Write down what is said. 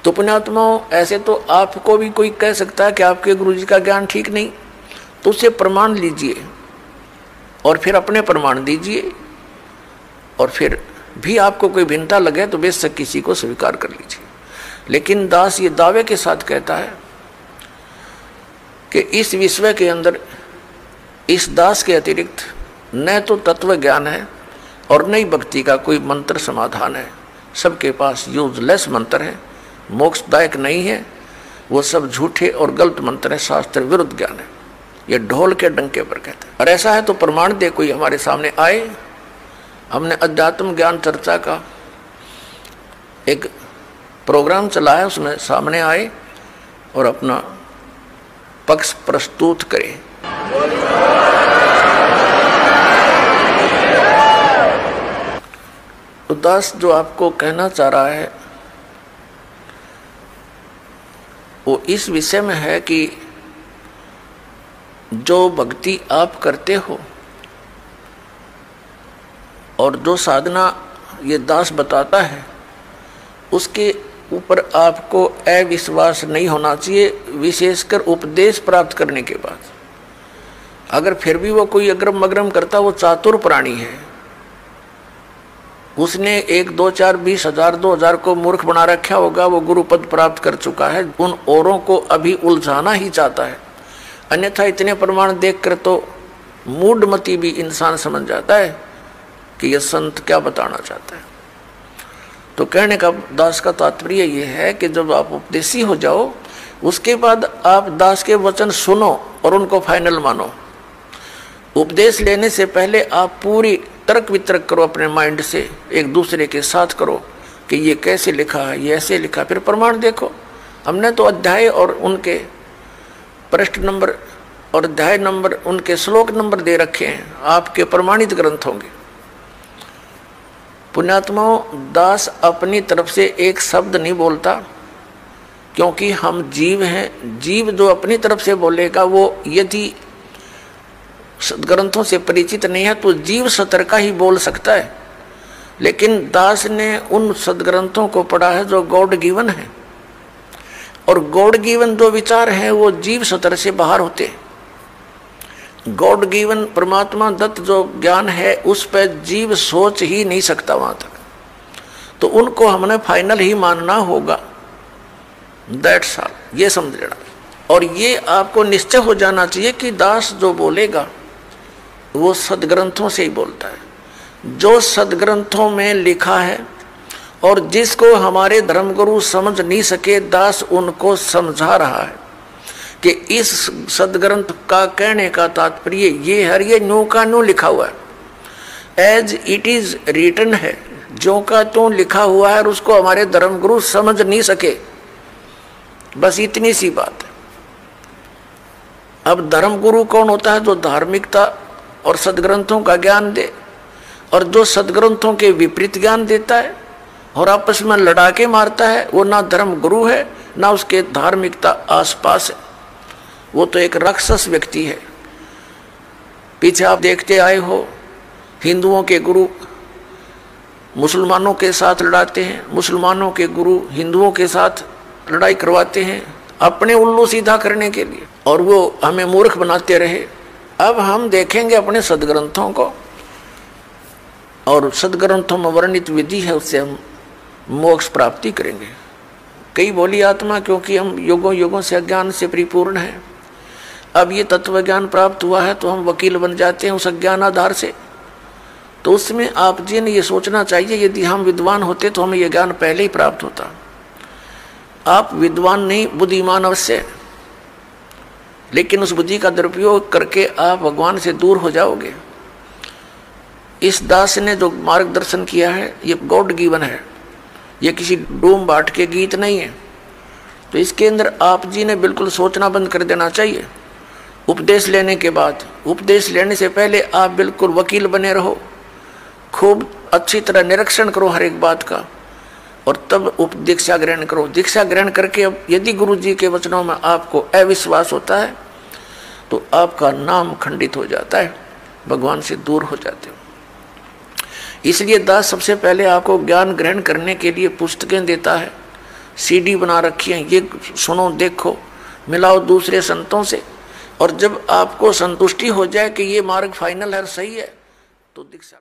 तो पुण्यात्माओं, ऐसे तो आपको भी कोई कह सकता है कि आपके गुरु जी का ज्ञान ठीक नहीं, तो उससे प्रमाण लीजिए और फिर अपने प्रमाण दीजिए, और फिर भी आपको कोई भिन्नता लगे तो बेशक किसी को स्वीकार कर लीजिए। लेकिन दास ये दावे के साथ कहता है कि इस विश्व के अंदर इस दास के अतिरिक्त न तो तत्व ज्ञान है और न ही भक्ति का कोई मंत्र समाधान है। सबके पास यूजलेस मंत्र है, मोक्षदायक नहीं है, वो सब झूठे और गलत मंत्र है, शास्त्र विरुद्ध ज्ञान है। ये ढोल के डंके पर कहते हैं। और ऐसा है तो प्रमाण दे कोई हमारे सामने आए। हमने अध्यात्म ज्ञान चर्चा का एक प्रोग्राम चलाया, उसमें सामने आए और अपना पक्ष प्रस्तुत करें। तो दास जो आपको कहना चाह रहा है वो इस विषय में है कि जो भक्ति आप करते हो और जो साधना ये दास बताता है उसके ऊपर आपको अविश्वास नहीं होना चाहिए, विशेषकर उपदेश प्राप्त करने के बाद। अगर फिर भी वो कोई अग्रम मग्रम करता, वो चातुर प्राणी है, उसने 1 2 4 20 हजार 2000 को मूर्ख बना रखा होगा, वो गुरु पद प्राप्त कर चुका है, उन औरों को अभी उलझाना ही चाहता है। अन्यथा इतने प्रमाण देखकर तो मूढ़मती भी इंसान समझ जाता है कि यह संत क्या बताना चाहता है। तो कहने का दास का तात्पर्य यह है कि जब आप उपदेशी हो जाओ उसके बाद आप दास के वचन सुनो और उनको फाइनल मानो। उपदेश लेने से पहले आप पूरी तर्क वितर्क करो, अपने माइंड से एक दूसरे के साथ करो कि ये कैसे लिखा है, ये ऐसे लिखा, फिर प्रमाण देखो। हमने तो अध्याय और उनके पृष्ठ नंबर और अध्याय नंबर, उनके श्लोक नंबर दे रखे हैं, आपके प्रमाणित ग्रंथ होंगे। पुण्यात्माओं, दास अपनी तरफ से एक शब्द नहीं बोलता, क्योंकि हम जीव हैं। जीव जो अपनी तरफ से बोलेगा वो यदि ग्रंथों से परिचित नहीं है तो जीव सतर का ही बोल सकता है। लेकिन दास ने उन सदग्रंथों को पढ़ा है जो गॉड गिवन है, और गॉड गिवन जो विचार हैं वो जीव सतर से बाहर होते हैं। गॉड गिवन परमात्मा दत्त जो ज्ञान है उस पर जीव सोच ही नहीं सकता वहां तक, तो उनको हमने फाइनल ही मानना होगा। दैट्स ऑल, ये समझ लेना। और ये आपको निश्चय हो जाना चाहिए कि दास जो बोलेगा वो सदग्रंथों से ही बोलता है, जो सदग्रंथों में लिखा है, और जिसको हमारे धर्मगुरु समझ नहीं सके दास उनको समझा रहा है कि इस सदग्रंथ का कहने का तात्पर्य ये है, ये न्यू का न्यू लिखा हुआ है, एज इट इज रिटन है, जो का तो लिखा हुआ है, और उसको हमारे धर्मगुरु समझ नहीं सके। बस इतनी सी बात है। अब धर्मगुरु कौन होता है? जो धार्मिकता और सदग्रंथों का ज्ञान दे, और जो सदग्रंथों के विपरीत ज्ञान देता है और आपस में लड़ा के मारता है, वो ना धर्मगुरु है ना उसके धार्मिकता आसपास है, वो तो एक राक्षस व्यक्ति है। पीछे आप देखते आए हो, हिंदुओं के गुरु मुसलमानों के साथ लड़ाते हैं, मुसलमानों के गुरु हिंदुओं के साथ लड़ाई करवाते हैं अपने उल्लू सीधा करने के लिए, और वो हमें मूर्ख बनाते रहे। अब हम देखेंगे अपने सदग्रंथों को, और सदग्रंथों में वर्णित विधि है, उससे हम मोक्ष प्राप्ति करेंगे। कई बोली आत्मा, क्योंकि हम युगों युगों से अज्ञान से परिपूर्ण हैं, अब ये तत्व ज्ञान प्राप्त हुआ है तो हम वकील बन जाते हैं उस अज्ञान आधार से। तो उसमें आप जी ने ये सोचना चाहिए, यदि हम विद्वान होते तो हमें यह ज्ञान पहले ही प्राप्त होता। आप विद्वान नहीं, बुद्धिमान अवश्य, लेकिन उस बुद्धि का दुरुपयोग करके आप भगवान से दूर हो जाओगे। इस दास ने जो मार्गदर्शन किया है ये गॉड गिवन है, ये किसी डूम बाट के गीत नहीं है। तो इसके अंदर आप जी ने बिल्कुल सोचना बंद कर देना चाहिए। उपदेश लेने के बाद, उपदेश लेने से पहले आप बिल्कुल वकील बने रहो, खूब अच्छी तरह निरीक्षण करो हर एक बात का, और तब दीक्षा ग्रहण करो। दीक्षा ग्रहण करके अब यदि गुरु जी के वचनों में आपको अविश्वास होता है तो आपका नाम खंडित हो जाता है, भगवान से दूर हो जाते हो। इसलिए दास सबसे पहले आपको ज्ञान ग्रहण करने के लिए पुस्तकें देता है, सीडी बना रखी है, ये सुनो देखो, मिलाओ दूसरे संतों से, और जब आपको संतुष्टि हो जाए कि ये मार्ग फाइनल है, सही है, तो दीक्षा